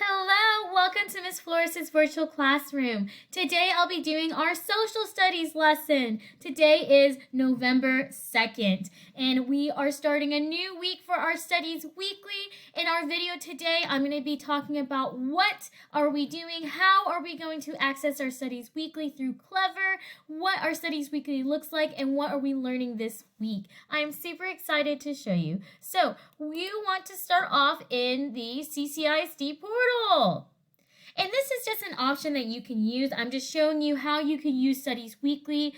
Hello, welcome to Miss Flores's virtual classroom. Today I'll be doing our social studies lesson. Today is November 2nd, and we are starting a new week for our studies weekly. In our video today, I'm going to be talking about what are we doing, how are we going to access our studies weekly through Clever, what our studies weekly looks like, and what are we learning this week. I am super excited to show you. So we want to start off in the CCISD portal. And this is just an option that you can use. I'm just showing you how you can use Studies Weekly.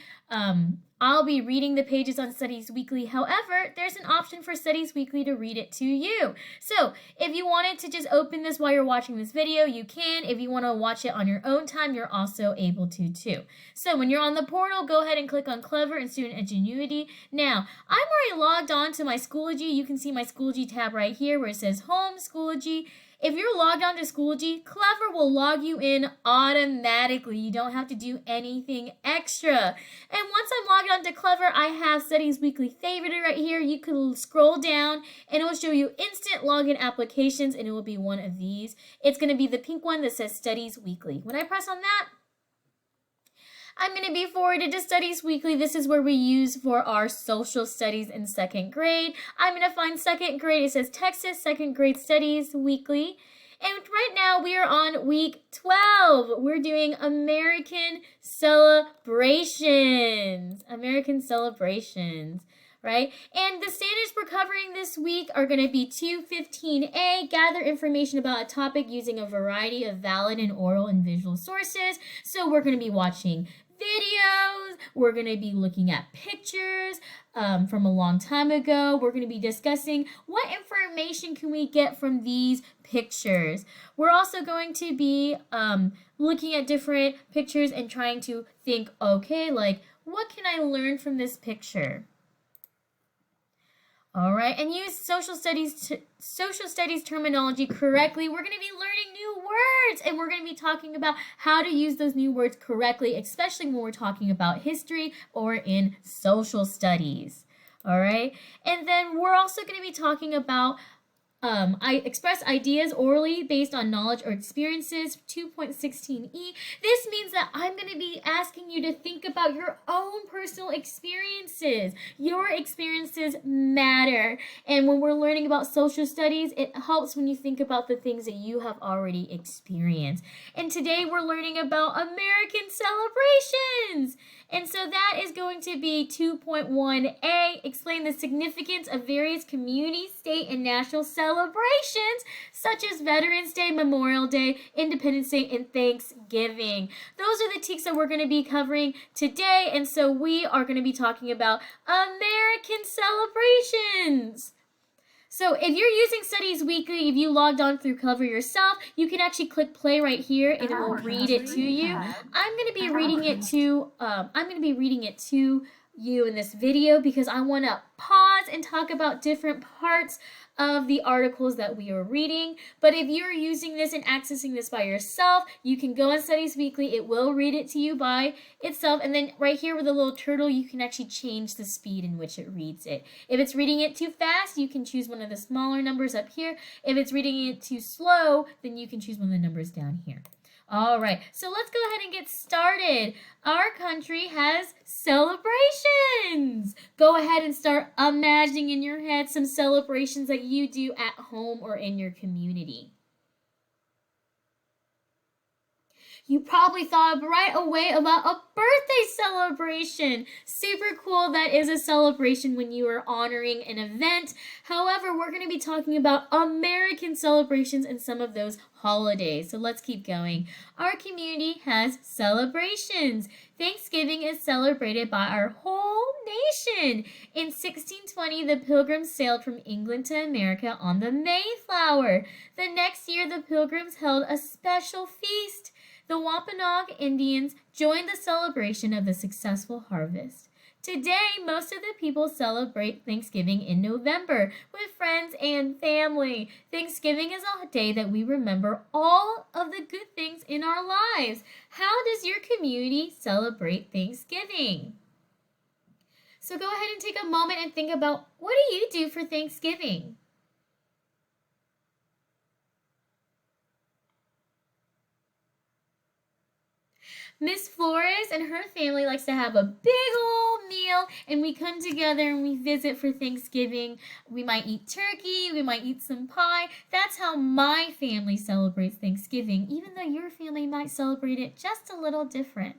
I'll be reading the pages on Studies Weekly. However, there's an option for Studies Weekly to read it to you. So if you wanted to just open this while you're watching this video, you can. If you want to watch it on your own time, you're also able to too. So when you're on the portal, go ahead and click on Clever and Student Ingenuity. Now, I'm already logged on to my Schoology. You can see my Schoology tab right here where it says Home Schoology. If you're logged on to Schoology, Clever will log you in automatically. You don't have to do anything extra. And once I'm logged on to Clever, I have Studies Weekly favorited right here. You can scroll down and it will show you instant login applications, and it will be one of these. It's going to be the pink one that says Studies Weekly. When I press on that, I'm going to be forwarded to Studies Weekly. This is where we use for our social studies in second grade. I'm going to find second grade. It says Texas Second Grade Studies Weekly. And right now we are on week 12. We're doing American celebrations. American celebrations. Right? And the standards we're covering this week are going to be 215A, gather information about a topic using a variety of valid and oral and visual sources. So we're going to be watching videos, we're going to be looking at pictures from a long time ago. We're going to be discussing what information can we get from these pictures. We're also going to be looking at different pictures and trying to think, okay, like what can I learn from this picture? All right, and use social studies terminology correctly. We're going to be learning new words, and we're going to be talking about how to use those new words correctly, especially when we're talking about history or in social studies. All right, and then we're also going to be talking about I express ideas orally based on knowledge or experiences, 2.16e. This means that I'm going to be asking you to think about your own personal experiences. Your experiences matter. And when we're learning about social studies, it helps when you think about the things that you have already experienced. And today we're learning about American celebrations. And so that is going to be 2.1a, explain the significance of various community, state, and national celebrations, such as Veterans Day, Memorial Day, Independence Day, and Thanksgiving. Those are the topics that we're going to be covering today, and so we are going to be talking about American celebrations. So if you're using Studies Weekly, if you logged on through Clever yourself, you can actually click play right here and it will read it to you. I'm going to be reading it to you in this video because I want to pause and talk about different parts of the articles that we are reading. But if you're using this and accessing this by yourself, you can go on Studies Weekly. It will read it to you by itself. And then right here with the little turtle, you can actually change the speed in which it reads it. If it's reading it too fast, you can choose one of the smaller numbers up here. If it's reading it too slow, then you can choose one of the numbers down here. All right, so let's go ahead and get started. Our country has celebrations. Go ahead and start imagining in your head some celebrations that you do at home or in your community. You probably thought right away about a birthday celebration. Super cool. That is a celebration when you are honoring an event. However, we're going to be talking about American celebrations and some of those holidays. So let's keep going. Our community has celebrations. Thanksgiving is celebrated by our whole nation. In 1620, the Pilgrims sailed from England to America on the Mayflower. The next year, the Pilgrims held a special feast. The Wampanoag Indians joined the celebration of the successful harvest. Today, most of the people celebrate Thanksgiving in November with friends and family. Thanksgiving is a day that we remember all of the good things in our lives. How does your community celebrate Thanksgiving? So go ahead and take a moment and think about, what do you do for Thanksgiving? Miss Flores and her family likes to have a big old meal, and we come together and we visit for Thanksgiving. We might eat turkey, we might eat some pie. That's how my family celebrates Thanksgiving, even though your family might celebrate it just a little different.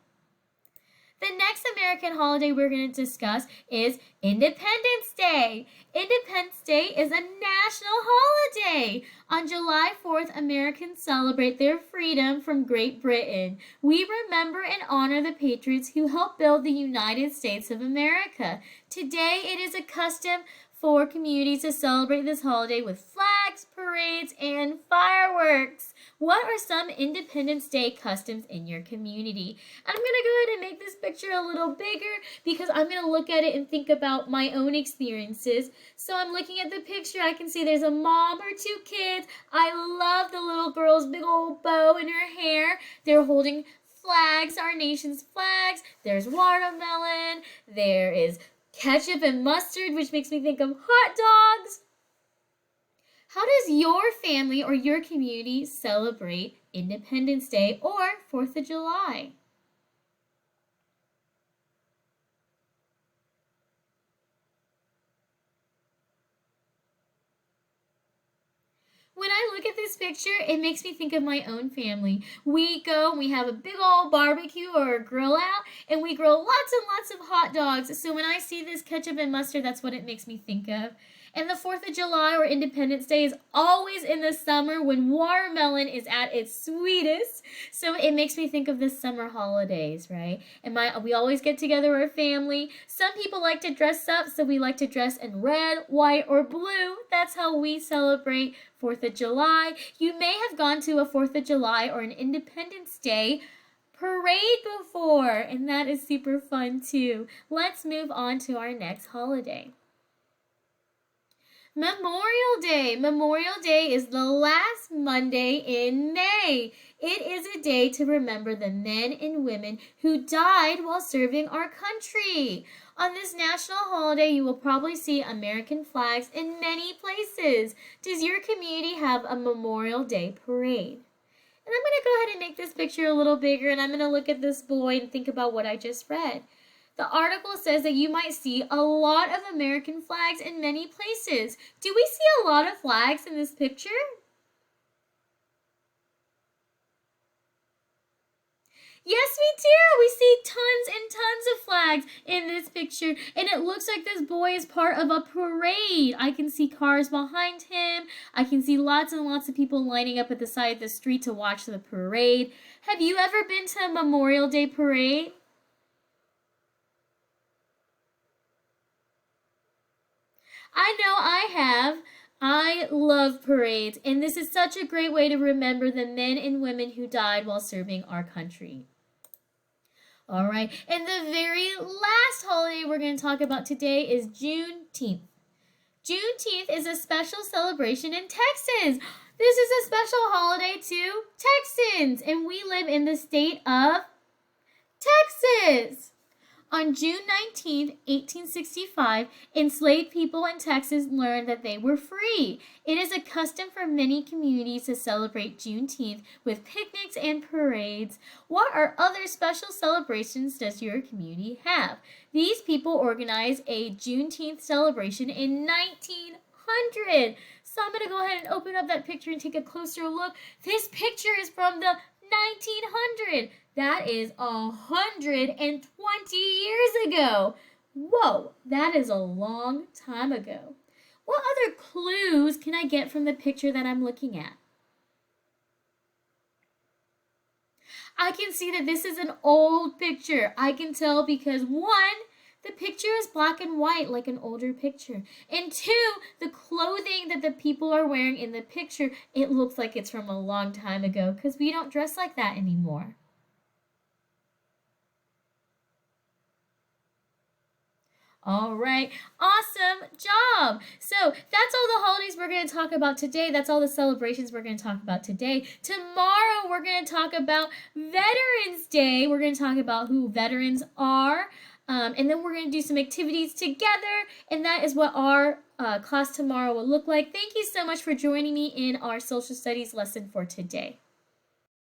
The next American holiday we're going to discuss is Independence Day. Independence Day is a national holiday. On July 4th, Americans celebrate their freedom from Great Britain. We remember and honor the patriots who helped build the United States of America. Today, it is a custom for communities to celebrate this holiday with flags, parades, and fireworks. What are some Independence Day customs in your community? I'm going to go ahead and make this picture a little bigger because I'm going to look at it and think about my own experiences. So I'm looking at the picture. I can see there's a mom, her two kids. I love the little girl's big old bow in her hair. They're holding flags, our nation's flags. There's watermelon. There is ketchup and mustard, which makes me think of hot dogs. How does your family or your community celebrate Independence Day or 4th of July? When I look at this picture, it makes me think of my own family. We go and we have a big old barbecue or a grill out, and we grill lots and lots of hot dogs. So when I see this ketchup and mustard, that's what it makes me think of. And the 4th of July or Independence Day is always in the summer when watermelon is at its sweetest. So it makes me think of the summer holidays, right? And we always get together our family. Some people like to dress up, so we like to dress in red, white, or blue. That's how we celebrate 4th of July. You may have gone to a 4th of July or an Independence Day parade before, and that is super fun too. Let's move on to our next holiday. Memorial Day. Memorial Day is the last Monday in May. It is a day to remember the men and women who died while serving our country. On this national holiday, you will probably see American flags in many places. Does your community have a Memorial Day parade? And I'm going to go ahead and make this picture a little bigger, and I'm going to look at this boy and think about what I just read. The article says that you might see a lot of American flags in many places. Do we see a lot of flags in this picture? Yes, we do. We see tons and tons of flags in this picture, and it looks like this boy is part of a parade. I can see cars behind him. I can see lots and lots of people lining up at the side of the street to watch the parade. Have you ever been to a Memorial Day parade? I know I have. I love parades, and this is such a great way to remember the men and women who died while serving our country. All right, and the very last holiday we're going to talk about today is Juneteenth. Juneteenth is a special celebration in Texas. This is a special holiday to Texans, and we live in the state of Texas. On June 19, 1865, enslaved people in Texas learned that they were free. It is a custom for many communities to celebrate Juneteenth with picnics and parades. What are other special celebrations does your community have? These people organized a Juneteenth celebration in 1900. So I'm going to go ahead and open up that picture and take a closer look. This picture is from the 1900. That is 120 years ago. Whoa, that is a long time ago. What other clues can I get from the picture that I'm looking at? I can see that this is an old picture. I can tell because one, the picture is black and white like an older picture. And two, the clothing that the people are wearing in the picture, it looks like it's from a long time ago because we don't dress like that anymore. All right, awesome job. So that's all the holidays we're going to talk about today. That's all the celebrations we're going to talk about today. Tomorrow we're going to talk about Veterans Day. We're going to talk about who veterans are. And then we're going to do some activities together. And that is what our class tomorrow will look like. Thank you so much for joining me in our social studies lesson for today.